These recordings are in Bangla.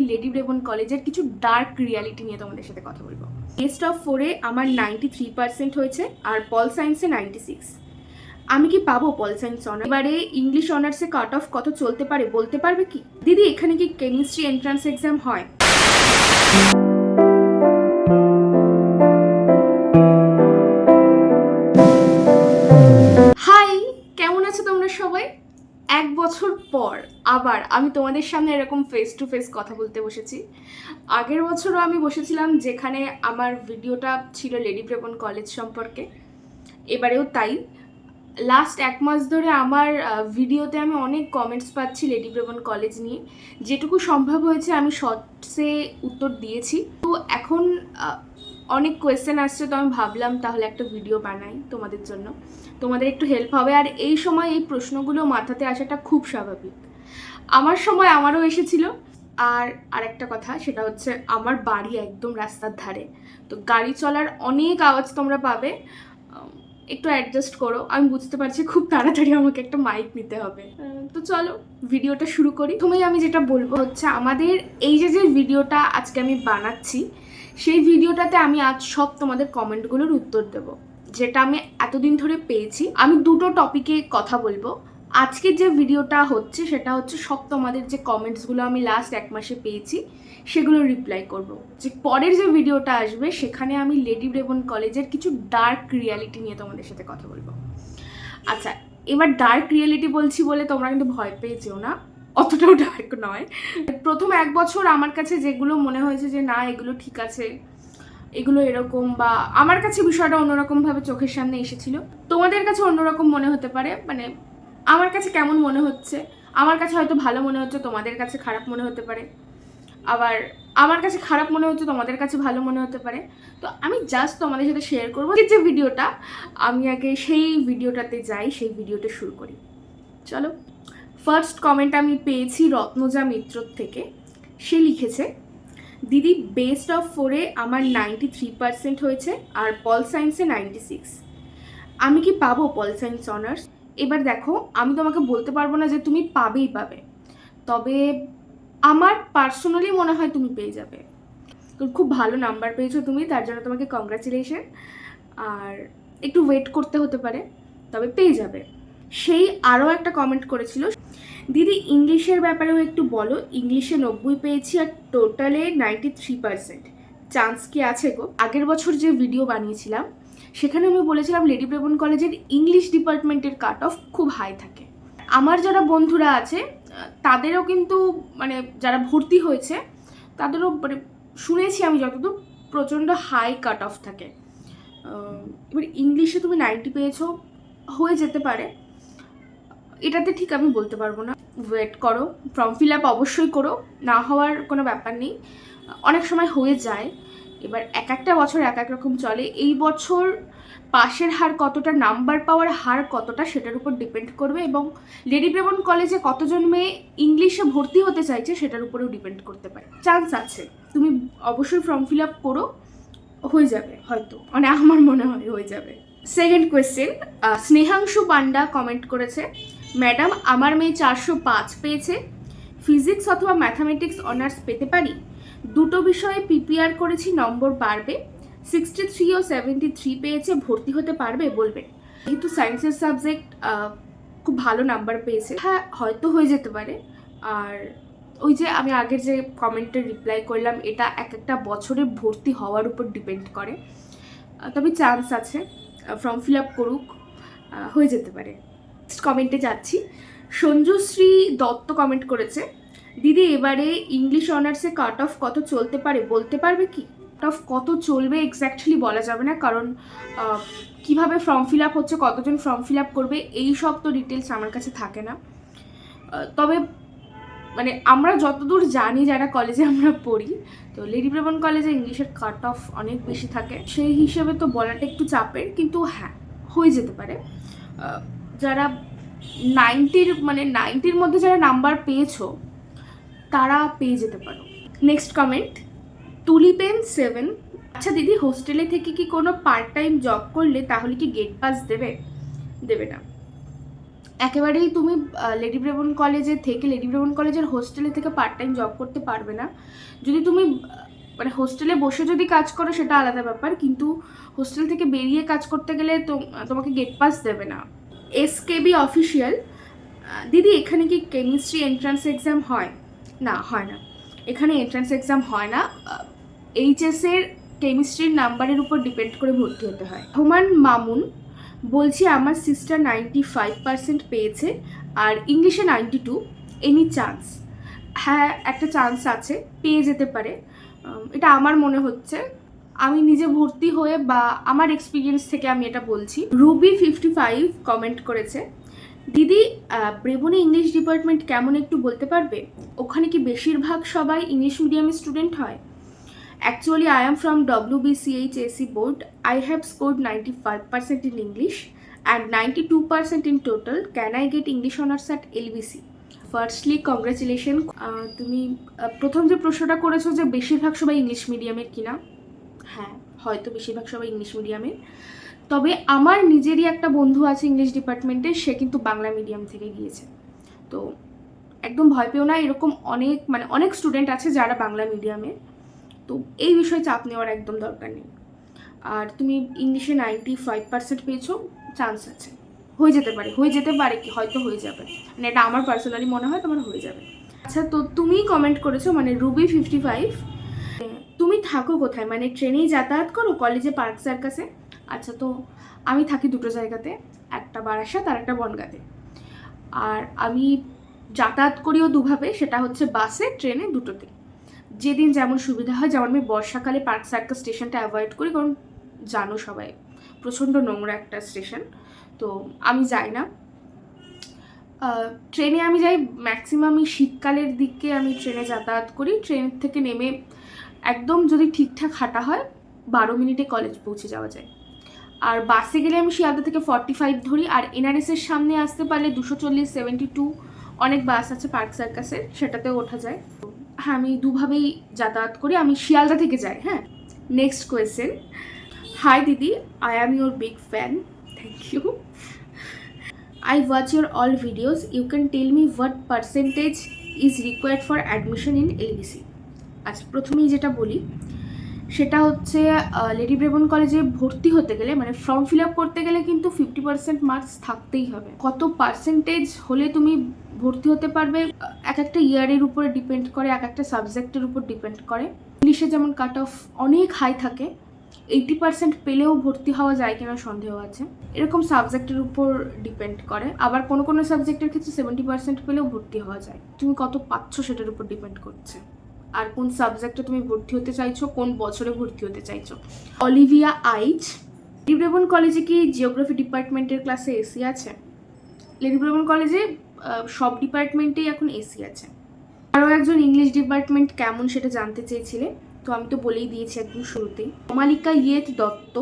লেডি ব্রেবন কলেজের কিছু ডার্ক রিয়ালিটি নিয়ে তোমাদের সাথে কথা বলবো। বেস্ট অফ 4-এ আমার 93% হয়েছে আর পল সায়েন্সে 96। আমি কি পাবো পল সায়েন্স অনার্স? এবারে ইংলিশ অনার্সে কাট অফ কত চলতে পারে বলতে পারবে কি? দিদি এখানে কি কেমিস্ট্রি এন্ট্রান্স এক্সাম হয়? হাই, কেমন আছো তোমরা সবাই? এক বছর পর আবার আমি তোমাদের সামনে এরকম ফেস টু ফেস কথা বলতে বসেছি। আগের বছরও আমি বসেছিলাম, যেখানে আমার ভিডিওটা ছিল লেডি ব্রেবন কলেজ সম্পর্কে। এবারেও তাই। লাস্ট এক মাস ধরে আমার ভিডিওতে আমি অনেক কমেন্টস পাচ্ছি লেডি ব্রেবন কলেজ নিয়ে। যেটুকু সম্ভব হয়েছে আমি শর্টসে উত্তর দিয়েছি। তো এখন অনেক কোয়েশ্চেন আসছে, তো আমি ভাবলাম তাহলে একটা ভিডিও বানাই তোমাদের জন্য, তোমাদের একটু হেল্প হবে। আর এই সময় এই প্রশ্নগুলো মাথাতে আসাটা খুব স্বাভাবিক। আমার সময় আমারও এসেছিল। আর আরেকটা কথা, সেটা হচ্ছে আমার বাড়ি একদম রাস্তার ধারে, তো গাড়ি চলার অনেক আওয়াজ তোমরা পাবে, একটু অ্যাডজাস্ট করো। আমি বুঝতে পারছি খুব তাড়াতাড়ি আমাকে একটা মাইক নিতে হবে। তো চলো ভিডিওটা শুরু করি। প্রথমেই আমি যেটা বলবো হচ্ছে, আমাদের এই যে ভিডিওটা আজকে আমি বানাচ্ছি, সেই ভিডিওটাতে আমি আজ সব তোমাদের কমেন্টগুলোর উত্তর দেব, যেটা আমি এতদিন ধরে পেয়েছি। আমি দুটো টপিকে কথা বলবো। আজকের যে ভিডিওটা হচ্ছে সেটা হচ্ছে সব তোমাদের যে কমেন্টসগুলো আমি লাস্ট এক মাসে পেয়েছি সেগুলো রিপ্লাই করব। যে পরের যে ভিডিওটা আসবে সেখানে আমি লেডি ব্রেবন কলেজের কিছু ডার্ক রিয়ালিটি নিয়ে তোমাদের সাথে কথা বলবো। আচ্ছা, এবার ডার্ক রিয়ালিটি বলছি বলে তোমরা কিন্তু ভয় পেয়ে যেও না, অতটাও ডার্ক নয়। প্রথম এক বছর আমার কাছে যেগুলো মনে হয়েছে যে না এগুলো ঠিক আছে, এগুলো এরকম, বা আমার কাছে বিষয়টা অন্যরকমভাবে চোখের সামনে এসেছিল, তোমাদের কাছে অন্যরকম মনে হতে পারে। মানে আমার কাছে কেমন মনে হচ্ছে, আমার কাছে হয়তো ভালো মনে হচ্ছে, তোমাদের কাছে খারাপ মনে হতে পারে। আবার আমার কাছে খারাপ মনে হচ্ছে, তোমাদের কাছে ভালো মনে হতে পারে। তো আমি জাস্ট তোমাদের সাথে শেয়ার করবো যে ভিডিওটা, আমি আগে সেই ভিডিওটাতে যাই, সেই ভিডিওটা শুরু করি। চলো। ফার্স্ট কমেন্ট আমি পেয়েছি রত্নজা মিত্র থেকে। সে লিখেছে, দিদি বেস্ট অফ 4-এ আমার 93% হয়েছে আর পল সায়েন্সে 96। আমি কি পাবো পল সায়েন্স অনার্স? এবার দেখো, আমি তোমাকে বলতে পারবো না যে তুমি পাবেই পাবে, তবে আমার পার্সোনালি মনে হয় তুমি পেয়ে যাবে। খুব ভালো নাম্বার পেয়েছো তুমি, তার জন্য তোমাকে কংগ্রাচুলেশন। আর একটু ওয়েট করতে হতে পারে, তবে পেয়ে যাবে। সেই আরও একটা কমেন্ট করেছিল, দিদি ইংলিশের ব্যাপারেও একটু বলো। ইংলিশে 90 পেয়েছি আর টোটালে 93%। চান্স কি আছে গো? আগের বছর যে ভিডিও বানিয়েছিলাম সেখানে আমি বলেছিলাম লেডি ব্রেবন কলেজের ইংলিশ ডিপার্টমেন্টের কাট অফ খুব হাই থাকে। আমার যারা বন্ধুরা আছে তাদেরও কিন্তু, মানে যারা ভর্তি হয়েছে তাদেরও, মানে শুনেছি আমি যতদূর, প্রচণ্ড হাই কাট অফ থাকে। এবার ইংলিশে তুমি 90 পেয়েছো, হয়ে যেতে পারে, এটাতে ঠিক আমি বলতে পারবো না। ওয়েট করো, ফর্ম ফিল আপ অবশ্যই করো, না হওয়ার কোনো ব্যাপার নেই, অনেক সময় হয়ে যায়। এবার এক একটা বছর এক এক রকম চলে। এই বছর পাশের হার কতটা, নাম্বার পাওয়ার হার কতটা, সেটার উপর ডিপেন্ড করবে, এবং লেডি ব্রেবন কলেজে কতজন মেয়ে ইংলিশে ভর্তি হতে চাইছে সেটার উপরেও ডিপেন্ড করতে পারে। চান্স আছে, তুমি অবশ্যই ফর্ম ফিল আপ করো, হয়ে যাবে হয়তো, মানে আমার মনে হয় হয়ে যাবে। সেকেন্ড কোয়েশ্চেন, স্নেহাংশু পান্ডা কমেন্ট করেছে, ম্যাডাম আমার মেয়ে 405 পেয়েছে, ফিজিক্স অথবা ম্যাথামেটিক্স অনার্স পেতে পারি? দুটো বিষয়ে পিপিআর করেছি, নম্বর বাড়বে। 63 ও 73 পেয়েছে, ভর্তি হতে পারবে বলবে? যেহেতু সায়েন্সের সাবজেক্ট, খুব ভালো নাম্বার পেয়েছে, হ্যাঁ হয়তো হয়ে যেতে পারে। আর ওই যে আমি আগের যে কমেন্টে রিপ্লাই করলাম, এটা এক একটা বছরে ভর্তি হওয়ার উপর ডিপেন্ড করে, তবে চান্স আছে, ফর্ম ফিল আপ করুক, হয়ে যেতে পারে। নেক্সট কমেন্টে যাচ্ছি। সঞ্জুশ্রী দত্ত কমেন্ট করেছে, দিদি এবারে ইংলিশ অনার্সে কাট অফ কত চলতে পারে বলতে পারবে কি? কাট অফ কত চলবে এক্স্যাক্টলি বলা যাবে না, কারণ কিভাবে ফর্ম ফিল আপ হচ্ছে, কতজন ফর্ম ফিল আপ করবে, এই সব তো ডিটেলস আমার কাছে থাকে না। তবে মানে আমরা যতদূর জানি, যারা কলেজে আমরা পড়ি, তো লেডি ব্রেবন কলেজে ইংলিশের কাট অফ অনেক বেশি থাকে, সেই হিসেবে তো বলাটা একটু চাপের, কিন্তু হ্যাঁ হয়ে যেতে পারে। যারা 90-র মধ্যে যারা নাম্বার পেয়েছো তারা পেয়ে যেতে পারো। নেক্সট কমেন্ট, তুলিপেন 7, আচ্ছা দিদি হোস্টেলে থেকে কি কোনো পার্ট টাইম জব করলে তাহলে কি গেট পাস দেবে? দেবে না। একেবারেই তুমি লেডি ব্রেবন কলেজের হোস্টেলে থেকে পার্ট টাইম জব করতে পারবে না। যদি তুমি মানে হোস্টেলে বসে যদি কাজ করো সেটা আলাদা ব্যাপার, কিন্তু হোস্টেল থেকে বেরিয়ে কাজ করতে গেলে তো তোমাকে গেট পাস দেবে না। এসকেবি অফিসিয়াল, দিদি এখানে কি কেমিস্ট্রি এন্ট্রান্স এক্সাম হয়? না, হয় না, এখানে এন্ট্রান্স এক্সাম হয় না। এইচএসের কেমিস্ট্রির নাম্বারের উপর ডিপেন্ড করে ভর্তি হতে হয়। হুমান মামুন বলছি, আমার সিস্টার 95% পেয়েছে আর ইংলিশে 92। Any chance? হ্যাঁ, একটা চান্স আছে, পেয়ে যেতে পারে, এটা আমার মনে হচ্ছে। আমি নিজে ভর্তি হয়ে বা আমার এক্সপিরিয়েন্স থেকে আমি এটা বলছি। রুবি 55 কমেন্ট করেছে, দিদি ব্রেবনে ইংলিশ ডিপার্টমেন্ট কেমন একটু বলতে পারবে? ওখানে কি বেশিরভাগ সবাই ইংলিশ মিডিয়ামের স্টুডেন্ট হয়? Actually, I am from WBCHAC board. I have scored 95% in English and 92% in total. Can I get English honors at LBC? Firstly, congratulations. তুমি প্রথম যে প্রশ্নটা করেছো যে বেশিরভাগ সবাই ইংলিশ মিডিয়ামের কিনা, হ্যাঁ হয়তো বেশিরভাগ সবাই ইংলিশ মিডিয়ামের, তবে আমার নিজেরই একটা বন্ধু আছে ইংলিশ ডিপার্টমেন্টে, সে কিন্তু বাংলা মিডিয়াম থেকে গিয়েছে। তো একদম ভয় পেও না, এরকম অনেক স্টুডেন্ট আছে যারা বাংলা মিডিয়ামের, তো এই বিষয়ে চাপ নেওয়ার একদম দরকার নেই। আর তুমি ইংলিশে 95% পেয়েছো, চান্স আছে, হয়ে যেতে পারে কি হয়তো হয়ে যাবে, মানে এটা আমার পার্সোনালি মনে হয় তোমার হয়ে যাবে। আচ্ছা, তো তুমি কমেন্ট করেছো মানে রুবি 55, তুমি থাকো কোথায়? মানে ট্রেনেই যাতায়াত করো কলেজে পার্ক সার্কাসে? আচ্ছা, তো আমি থাকি দুটো জায়গাতে, একটা বারাসাত আর একটা বনগাঁতে। আর আমি যাতায়াত করিও দুভাবে, সেটা হচ্ছে বাসে, ট্রেনে, দুটোতে, যেদিন যেমন সুবিধা হয়। যেমন আমি বর্ষাকালে পার্ক সার্কাস স্টেশনটা অ্যাভয়েড করি, কারণ জানো সবাই প্রচণ্ড নোংরা একটা স্টেশন, তো আমি যাই না। ট্রেনে আমি যাই ম্যাক্সিমামই শীতকালের দিকে আমি ট্রেনে যাতায়াত করি। ট্রেন থেকে নেমে একদম যদি ঠিকঠাক হাঁটা হয় 12 মিনিটে কলেজ পৌঁছে যাওয়া যায়। আর বাসে গেলে আমি শিয়ালদা থেকে 45 ধরি, আর এনআরএসের সামনে আসতে পারলে 240, 72 অনেক বাস আছে পার্ক সার্কাসের, সেটাতেও ওঠা যায়। হ্যাঁ, আমি দুভাবেই যাতায়াত করি, আমি শিয়ালদা থেকে যাই। হ্যাঁ, next question. Hi didi, I am your big fan, thank you. I watch your all videos. You can tell me what percentage is required for admission in LBC? আচ্ছা, প্রথমেই যেটা বলি সেটা হচ্ছে লেডি ব্রেবন কলেজে ভর্তি হতে গেলে মানে ফর্ম ফিল আপ করতে গেলে কিন্তু 50% মার্কস থাকতেই হবে। কত পার্সেন্টেজ হলে তুমি ভর্তি হতে পারবে এক একটা ইয়ারের উপরে ডিপেন্ড করে, এক একটা সাবজেক্টের উপর ডিপেন্ড করে। ইংলিশে যেমন কাট অফ অনেক হাই থাকে, 80% পেলেও ভর্তি হওয়া যায় কিনা সন্দেহ আছে, এরকম সাবজেক্টের উপর ডিপেন্ড করে। আবার কোনো কোনো সাবজেক্টের ক্ষেত্রে 70% পেলেও ভর্তি হওয়া যায়। তুমি কত পাচ্ছ সেটার উপর ডিপেন্ড করছে, আর কোন সাবজেক্টে তুমি ভর্তি হতে চাইছো, কোন বছরে ভর্তি হতে চাইছো। অলিভিয়া আইচ, লেডি ব্রেবন কলেজে কি জিওগ্রাফি ডিপার্টমেন্টের ক্লাসে এসি আছে? লেডি ব্রেবন কলেজে সব ডিপার্টমেন্টেই এখন এসি আছে। আরও একজন ইংলিশ ডিপার্টমেন্ট কেমন সেটা জানতে চেয়েছিলে, তো আমি তো বলেই দিয়েছি একদম শুরুতেই। মালিকা ইয়েত দত্ত,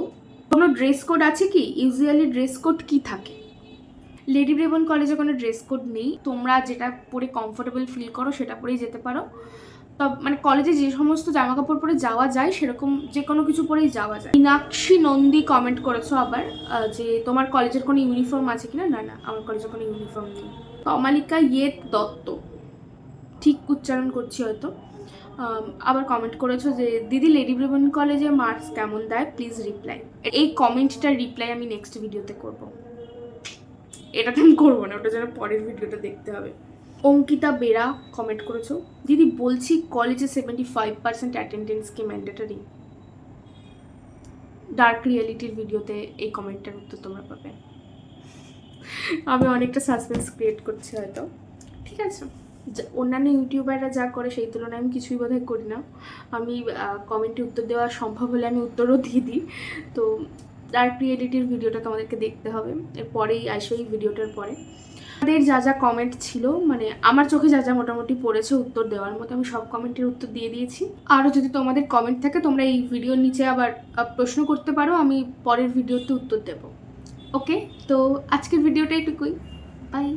কোনো ড্রেস কোড আছে কি? ইউজুয়ালি ড্রেস কোড কি থাকে? লেডি ব্রেবন কলেজে কোনো ড্রেস কোড নেই, তোমরা যেটা পরে কমফোর্টেবল ফিল করো সেটা পরেই যেতে পারো। মানে কলেজে যে সমস্ত জামা কাপড় পরে যাওয়া যায় সেরকম যে কোনো কিছু পরেই যাওয়া যায়। মীনাক্ষী নন্দী কমেন্ট করেছো আবার যে তোমার কলেজের কোনো ইউনিফর্ম আছে কিনা? না না, আমার কলেজের কোনো ইউনিফর্ম নেই। অমালিকা ইয়েত দত্ত, ঠিক উচ্চারণ করছি হয়তো, আবার কমেন্ট করেছো যে দিদি লেডি ব্রেবন কলেজে মার্কস কেমন দেয়, প্লিজ রিপ্লাই। এই কমেন্টটার রিপ্লাই আমি নেক্সট ভিডিওতে করব, এটাতে আমি করবো না, ওটা যেন পরের ভিডিওটা দেখতে হবে। অঙ্কিতা বেরা কমেন্ট করেছো, দিদি বলছি কলেজে 75% অ্যাটেন্ডেন্স কি ম্যান্ডেটরি? ডার্ক রিয়েলিটির ভিডিওতে এই কমেন্টটার উত্তর তোমরা পাবে। আমি অনেকটা সাসপেন্স ক্রিয়েট করছি হয়তো, ঠিক আছে। অন্যান্য ইউটিউবাররা যা করে সেই তুলনায় আমি কিছুই বোধহয় করি না। আমি কমেন্টে উত্তর দেওয়া সম্ভব হলে আমি উত্তরও দিয়ে দিই। তো ডার্ক রিয়েলিটির ভিডিওটা তোমাদেরকে দেখতে হবে, এরপরেই আসবে এই ভিডিওটার পরে। আমাদের যা যা কমেন্ট ছিল, মানে আমার চোখে যা যা মোটামুটি পড়েছে উত্তর দেওয়ার মতো, আমি সব কমেন্টের উত্তর দিয়ে দিয়েছি। আরও যদি তোমাদের কমেন্ট থাকে তোমরা এই ভিডিওর নিচে আবার প্রশ্ন করতে পারো, আমি পরের ভিডিওতে উত্তর দেব। ওকে, তো আজকের ভিডিওটা এটুকুই, বাই।